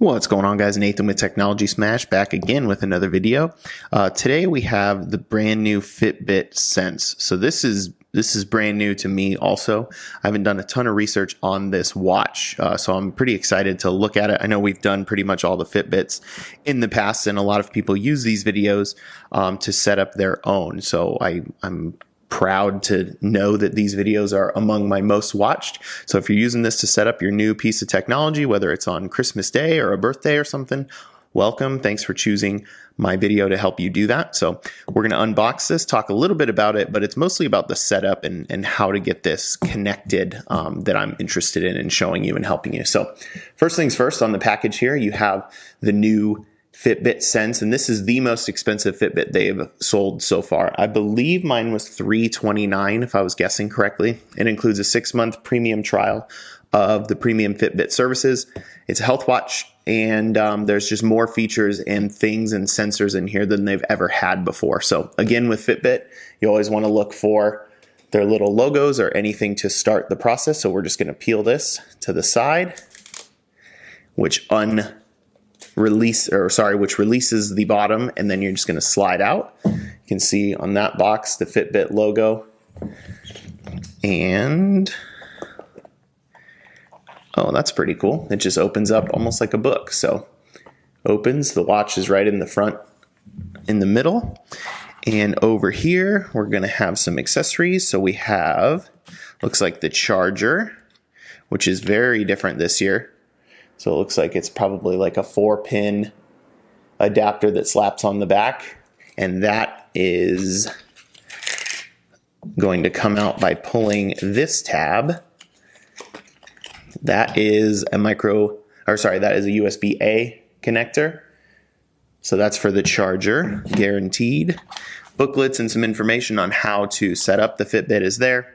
What's going on, guys? Nathan with Technology Smash back again with another video. Today we have the brand new Fitbit Sense. So this is brand new to me also. I haven't done a ton of research on this watch, so I'm pretty excited to look at it. I know we've done pretty much all the Fitbits in the past, and a lot of people use these videos to set up their own. So I'm proud to know that these videos are among my most watched. So if you're using this to set up your new piece of technology, whether it's on Christmas Day or a birthday or something, welcome. Thanks for choosing my video to help you do that. So we're going to unbox this, talk a little bit about it, but it's mostly about the setup and how to get this connected that I'm interested in showing you and helping you. So first things first, on the package here, you have the new Fitbit Sense, and this is the most expensive Fitbit they've sold so far. I believe mine was $329 if I was guessing correctly. It includes a 6-month premium trial of the premium Fitbit services. It's a health watch, and there's just more features and things and sensors in here than they've ever had before. So again, with Fitbit, you always want to look for their little logos or anything to start the process. So we're just going to peel this to the side, which releases the bottom, and then you're just going to slide out. You can see on that box the Fitbit logo, and oh, that's pretty cool. It just opens up almost like a book. So opens, the watch is right in the front, in the middle, and over here we're going to have some accessories. So we have, looks like the charger, which is very different this year. So it looks like it's probably like a 4-pin adapter that slaps on the back, and that is going to come out by pulling this tab. That is a that is a USB-A connector. So that's for the charger, guaranteed. Booklets and some information on how to set up the Fitbit is there.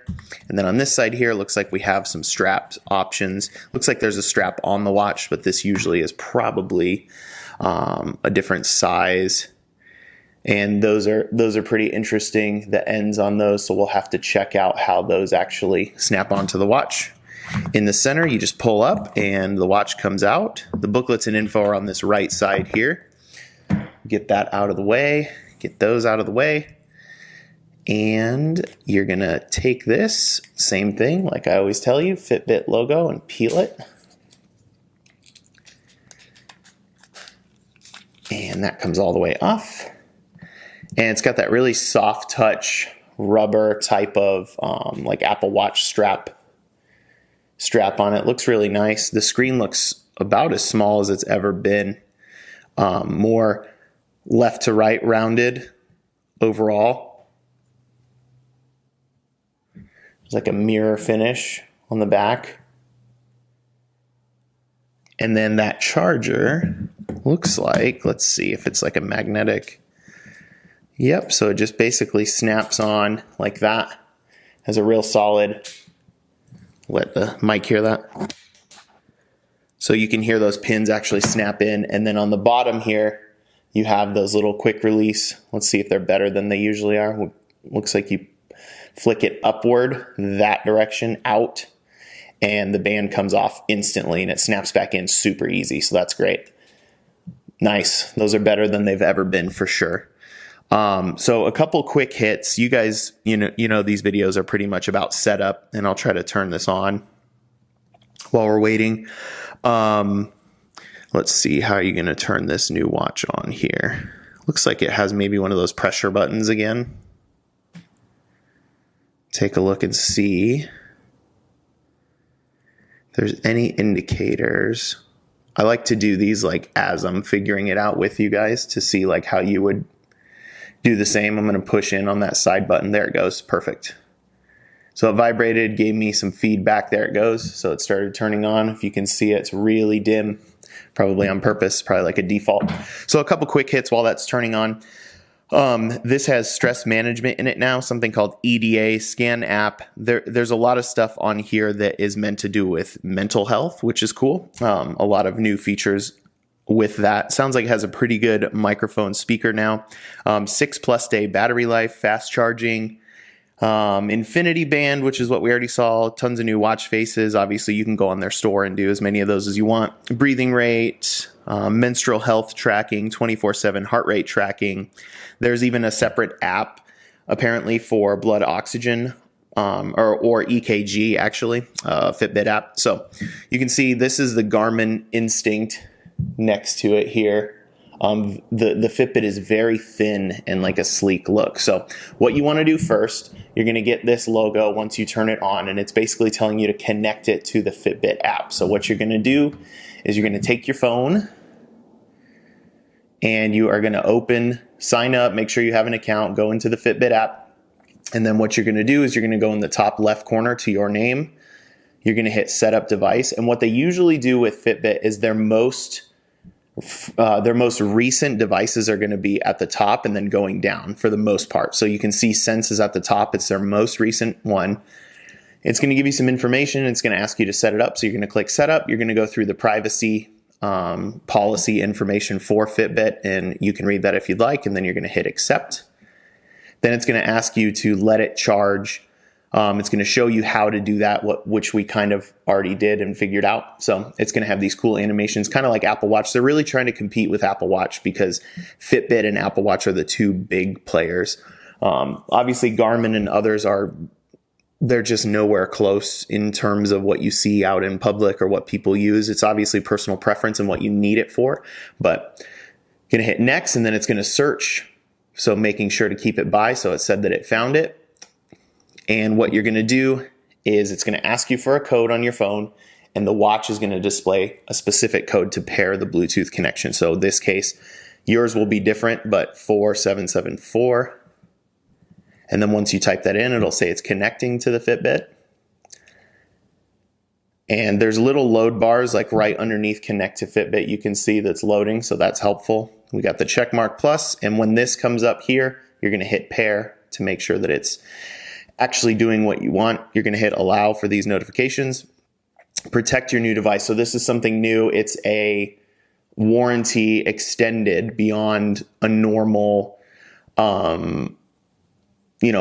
And then on this side here, looks like we have some strap options. Looks like there's a strap on the watch, but this usually is probably a different size. And those are pretty interesting, the ends on those. So we'll have to check out how those actually snap onto the watch. In the center, you just pull up and the watch comes out. The booklets and info are on this right side here. Get that out of the way. Get those out of the way, and you're going to take this, same thing, like I always tell you, Fitbit logo, and peel it. And that comes all the way off. And it's got that really soft touch rubber type of like Apple Watch strap on it. Looks really nice. The screen looks about as small as it's ever been. More left to right rounded overall. There's like a mirror finish on the back. And then that charger looks like, let's see if it's like a magnetic. Yep, so it just basically snaps on like that. Has a real solid, let the mic hear that. So you can hear those pins actually snap in. And then on the bottom here, you have those little quick release. Let's see if they're better than they usually are. Looks like you flick it upward, that direction, out, and the band comes off instantly and it snaps back in super easy. So that's great. Nice. Those are better than they've ever been for sure. So a couple quick hits. You guys, you know these videos are pretty much about setup, and I'll try to turn this on while we're waiting. Let's see, how are you going to turn this new watch on here? Looks like it has maybe one of those pressure buttons again. Take a look and see if there's any indicators. I like to do these like as I'm figuring it out with you guys to see like how you would do the same. I'm going to push in on that side button. There it goes. Perfect. So it vibrated, gave me some feedback. There it goes. So it started turning on. If you can see it, it's really dim. Probably on purpose, probably like a default. So a couple quick hits while that's turning on. This has stress management in it now, something called EDA scan app. There's a lot of stuff on here that is meant to do with mental health, which is cool. A lot of new features with that. Sounds like it has a pretty good microphone speaker now. 6+ day battery life, fast charging. Infinity Band, which is what we already saw, tons of new watch faces. Obviously, you can go on their store and do as many of those as you want. Breathing rate, menstrual health tracking, 24/7 heart rate tracking. There's even a separate app, apparently, for blood oxygen, or EKG, actually, Fitbit app. So you can see this is the Garmin Instinct next to it here. The Fitbit is very thin and like a sleek look. So what you want to do first, you're going to get this logo once you turn it on, and it's basically telling you to connect it to the Fitbit app. So what you're going to do is you're going to take your phone and you are going to sign up, make sure you have an account, go into the Fitbit app. And then what you're going to do is you're going to go in the top left corner to your name. You're going to hit setup device. And what they usually do with Fitbit is their most recent devices are going to be at the top and then going down for the most part. So you can see Sense is at the top. It's their most recent one. It's going to give you some information. It's going to ask you to set it up. So you're going to click setup. You're going to go through the privacy policy information for Fitbit, and you can read that if you'd like. And then you're going to hit accept. Then it's going to ask you to let it charge. It's going to show you how to do that, which we kind of already did and figured out. So it's going to have these cool animations, kind of like Apple Watch. They're really trying to compete with Apple Watch because Fitbit and Apple Watch are the two big players. Obviously, Garmin and others they're just nowhere close in terms of what you see out in public or what people use. It's obviously personal preference and what you need it for, but going to hit next, and then it's going to search. So making sure to keep it by. So it said that it found it. And what you're going to do is it's going to ask you for a code on your phone, and the watch is going to display a specific code to pair the Bluetooth connection. So in this case, yours will be different, but 4774. And then once you type that in, it'll say it's connecting to the Fitbit. And there's little load bars like right underneath connect to Fitbit. You can see that's loading, so that's helpful. We got the check mark plus, and when this comes up here, you're going to hit pair to make sure that it's actually doing what you want. You're going to hit allow for these notifications. Protect your new device. So this is something new. It's a warranty extended beyond a normal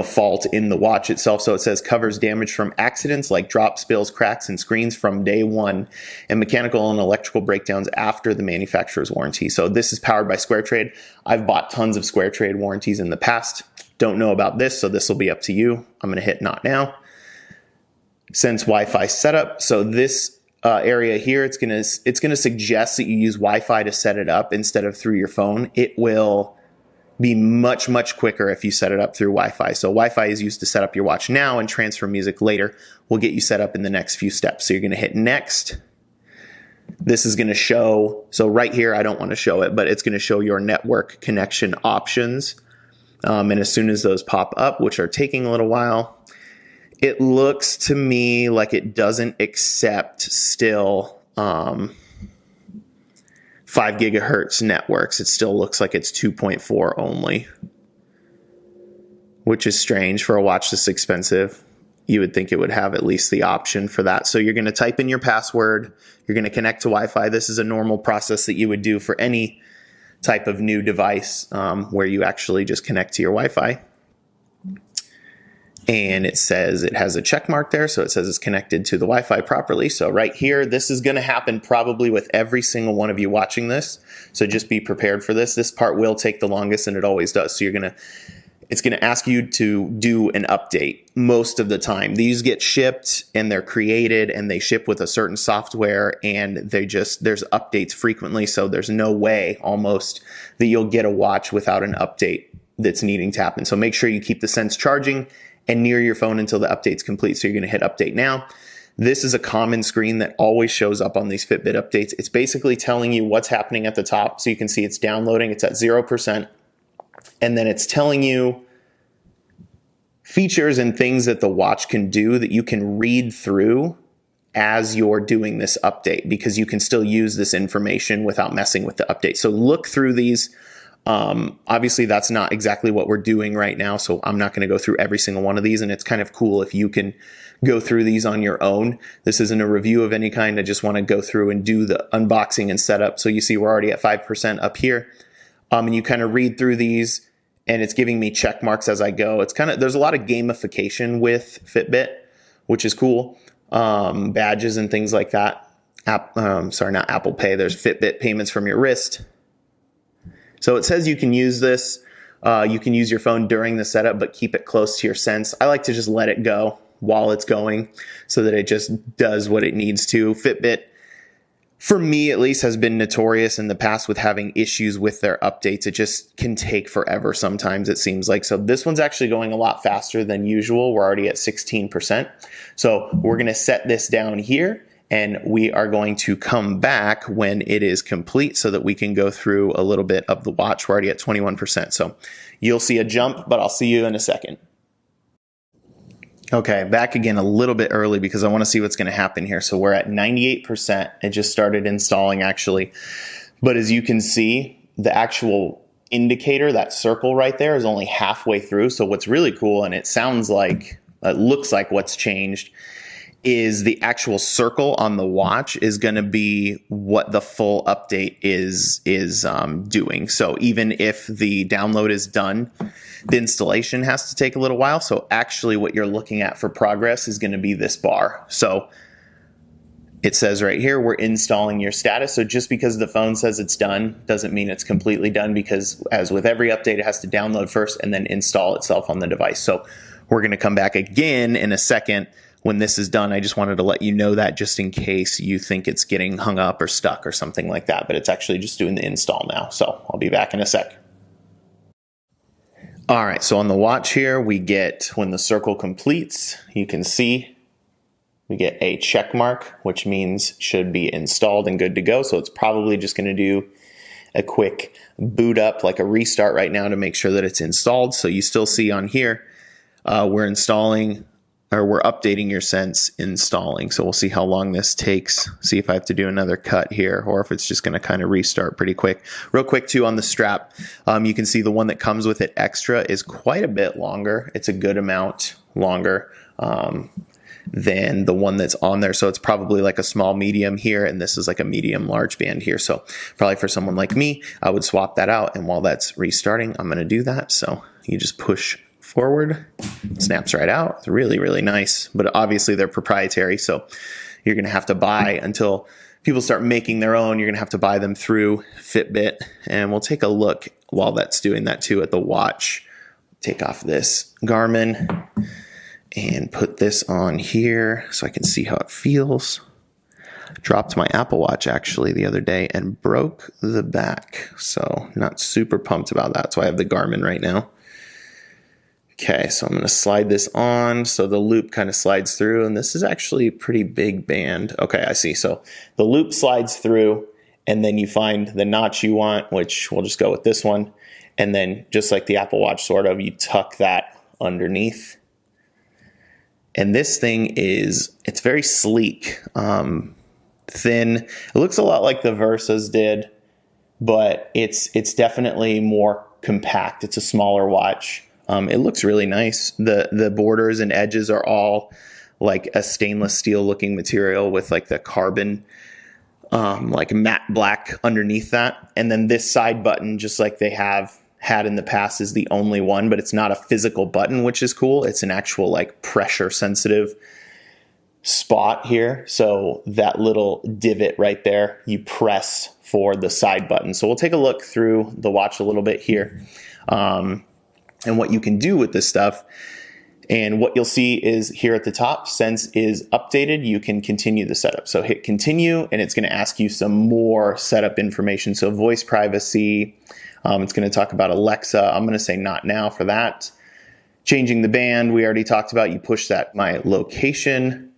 fault in the watch itself. So it says covers damage from accidents like drop, spills, cracks, and screens from day one, and mechanical and electrical breakdowns after the manufacturer's warranty. So this is powered by SquareTrade. I've bought tons of SquareTrade warranties in the past. Don't know about this, so this will be up to you. I'm going to hit not now. Sense Wi-Fi setup. So this area here, it's going to suggest that you use Wi-Fi to set it up instead of through your phone. It will be much, much quicker if you set it up through Wi-Fi. So Wi-Fi is used to set up your watch now, and transfer music later will get you set up in the next few steps. So you're going to hit next. This is going to show, so right here, I don't want to show it, but it's going to show your network connection options. And as soon as those pop up, which are taking a little while, it looks to me like it doesn't accept still 5 gigahertz networks. It still looks like it's 2.4 only, which is strange for a watch this expensive. You would think it would have at least the option for that. So you're going to type in your password. You're going to connect to Wi-Fi. This is a normal process that you would do for any type of new device where you actually just connect to your Wi-Fi. And it says it has a check mark there, so it says it's connected to the Wi-Fi properly. So right here, this is going to happen probably with every single one of you watching this. So just be prepared for this. This part will take the longest, and it always does. So it's going to ask you to do an update most of the time. These get shipped, and they're created, and they ship with a certain software, and there's updates frequently. So there's no way almost that you'll get a watch without an update that's needing to happen. So make sure you keep the Sense charging and near your phone until the update's complete. So you're going to hit update now. This is a common screen that always shows up on these Fitbit updates. It's basically telling you what's happening at the top. So you can see it's downloading. It's at 0%. And then it's telling you features and things that the watch can do that you can read through as you're doing this update, because you can still use this information without messing with the update. So look through these. Obviously, that's not exactly what we're doing right now, so I'm not going to go through every single one of these, and it's kind of cool if you can go through these on your own. This isn't a review of any kind. I just want to go through and do the unboxing and setup. So you see we're already at 5% up here, and you kind of read through these, and it's giving me check marks as I go. It's kind of, there's a lot of gamification with Fitbit, which is cool. Badges and things like that. Sorry, not Apple Pay. There's Fitbit payments from your wrist. So it says you can use this. You can use your phone during the setup, but keep it close to your Sense. I like to just let it go while it's going so that it just does what it needs to. Fitbit, for me at least, has been notorious in the past with having issues with their updates. It just can take forever sometimes, it seems like. So this one's actually going a lot faster than usual. We're already at 16%. So we're going to set this down here, and we are going to come back when it is complete so that we can go through a little bit of the watch. We're already at 21%. So you'll see a jump, but I'll see you in a second. Okay, back again a little bit early because I want to see what's going to happen here. So we're at 98%. It just started installing actually. But as you can see, the actual indicator, that circle right there, is only halfway through. So what's really cool, and it looks like what's changed, is the actual circle on the watch is going to be what the full update is doing. So even if the download is done, the installation has to take a little while. So actually what you're looking at for progress is going to be this bar. So it says right here, we're installing your status. So just because the phone says it's done doesn't mean it's completely done, because as with every update, it has to download first and then install itself on the device. So we're going to come back again in a second when this is done. I just wanted to let you know that, just in case you think it's getting hung up or stuck or something like that, but it's actually just doing the install now. So I'll be back in a sec. All right, so on the watch here, we get, when the circle completes, you can see we get a check mark, which means should be installed and good to go. So it's probably just going to do a quick boot up, like a restart right now, to make sure that it's installed. So you still see on here, we're updating your Sense, installing. So we'll see how long this takes, see if I have to do another cut here, or if it's just going to kind of restart pretty quick. Real quick too, on the strap, you can see the one that comes with it extra is quite a bit longer. It's a good amount longer than the one that's on there. So it's probably like a small medium here, and this is like a medium large band here. So probably for someone like me, I would swap that out. And while that's restarting, I'm going to do that. So you just push forward, snaps right out. It's really, really nice, but obviously they're proprietary. So you're going to have to buy, until people start making their own, you're going to have to buy them through Fitbit. And we'll take a look while that's doing that too at the watch. Take off this Garmin and put this on here so I can see how it feels. Dropped my Apple Watch actually the other day and broke the back. So not super pumped about that. So I have the Garmin right now. Okay, so I'm going to slide this on so the loop kind of slides through, and this is actually a pretty big band. Okay, I see. So the loop slides through, and then you find the notch you want, which we'll just go with this one. And then just like the Apple Watch sort of, you tuck that underneath. And this thing it's very sleek, thin. It looks a lot like the Versas did, but it's definitely more compact. It's a smaller watch. It looks really nice. The borders and edges are all like a stainless steel looking material with like the carbon, like matte black underneath that. And then this side button, just like they have had in the past, is the only one, but it's not a physical button, which is cool. It's an actual like pressure sensitive spot here. So that little divot right there, you press for the side button. So we'll take a look through the watch a little bit here. And what you can do with this stuff. And what you'll see is here at the top, Sense is updated. You can continue the setup. So hit continue, and it's going to ask you some more setup information. So voice privacy. It's going to talk about Alexa. I'm going to say not now for that. Changing the band, we already talked about. You push that, my location.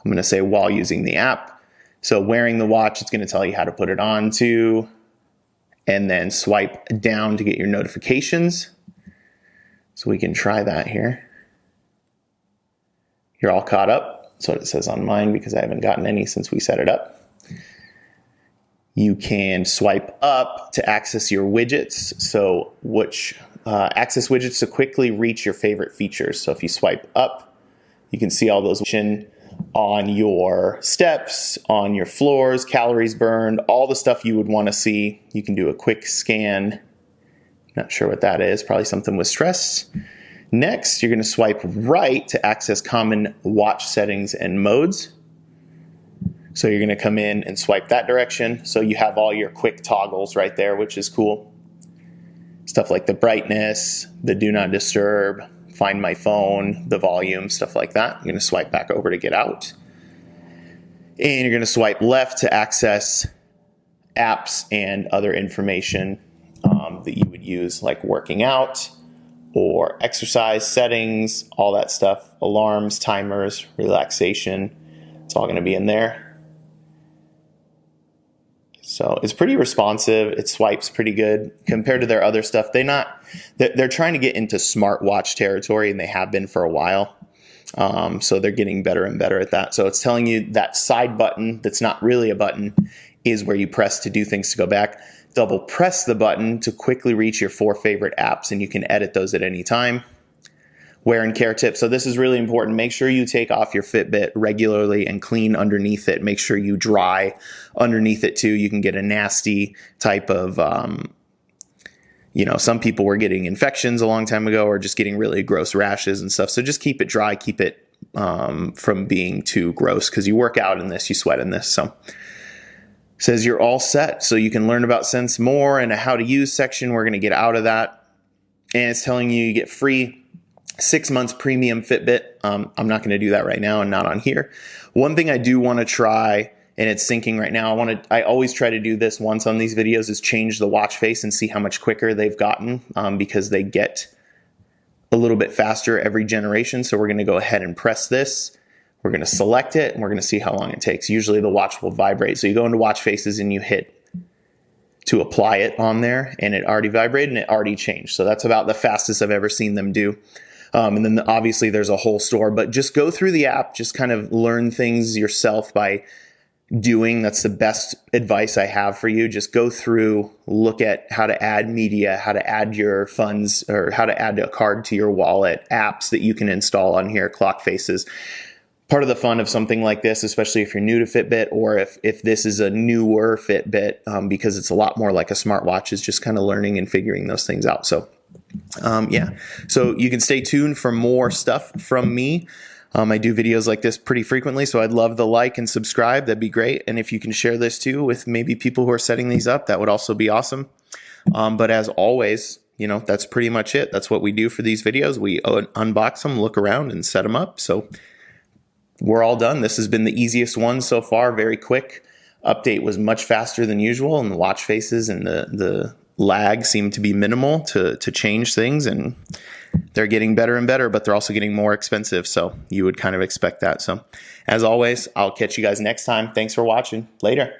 I'm going to say while using the app. So wearing the watch, it's going to tell you how to put it on to. And then swipe down to get your notifications. So we can try that here. You're all caught up. That's what it says on mine because I haven't gotten any since we set it up. You can swipe up to access your widgets. So access widgets to quickly reach your favorite features. So if you swipe up, you can see all those on your steps, on your floors, calories burned, all the stuff you would want to see. You can do a quick scan, Not sure what that is, probably something with stress. Next, you're going to swipe right to access common watch settings and modes. So you're going to come in and swipe that direction. So you have all your quick toggles right there, which is cool. Stuff like the brightness, the do not disturb, find my phone, the volume, stuff like that. You're going to swipe back over to get out. And you're going to swipe left to access apps and other information that you would use, like working out or exercise settings, all that stuff, alarms, timers, relaxation. It's all going to be in there. So it's pretty responsive. It swipes pretty good compared to their other stuff. They're trying to get into smartwatch territory, and they have been for a while. So they're getting better and better at that. So it's telling you that side button that's not really a button is where you press to do things to go back. Double press the button to quickly reach your 4 favorite apps, and you can edit those at any time. Wear and care tip. So this is really important. Make sure you take off your Fitbit regularly and clean underneath it. Make sure you dry underneath it too. You can get a nasty type of, some people were getting infections a long time ago or just getting really gross rashes and stuff. So just keep it dry, keep it from being too gross, because you work out in this, you sweat in this. So says you're all set. So you can learn about Sense more in a how to use section. We're going to get out of that. And it's telling you get free 6 months premium Fitbit. I'm not going to do that right now and not on here. One thing I do want to try, and it's syncing right now, I always try to do this once on these videos, is change the watch face and see how much quicker they've gotten, because they get a little bit faster every generation. So we're going to go ahead and press this. We're going to select it, and we're going to see how long it takes. Usually the watch will vibrate. So you go into watch faces and you hit to apply it on there, and it already vibrated and it already changed. So that's about the fastest I've ever seen them do. And then obviously there's a whole store, but just go through the app, just kind of learn things yourself by doing. That's the best advice I have for you. Just go through, look at how to add media, how to add your funds, or how to add a card to your wallet, apps that you can install on here, clock faces. Part of the fun of something like this, especially if you're new to Fitbit, or if this is a newer Fitbit, because it's a lot more like a smartwatch, is just kind of learning and figuring those things out. So so you can stay tuned for more stuff from me. I do videos like this pretty frequently, so I'd love the like and subscribe. That'd be great. And if you can share this too with maybe people who are setting these up, that would also be awesome. But as always, that's pretty much it. That's what we do for these videos. We unbox them, look around, and set them up. So we're all done. This has been the easiest one so far. Very quick. Update was much faster than usual, and the watch faces and the lag seem to be minimal to change things, and they're getting better and better, but they're also getting more expensive. So you would kind of expect that. So as always, I'll catch you guys next time. Thanks for watching. Later.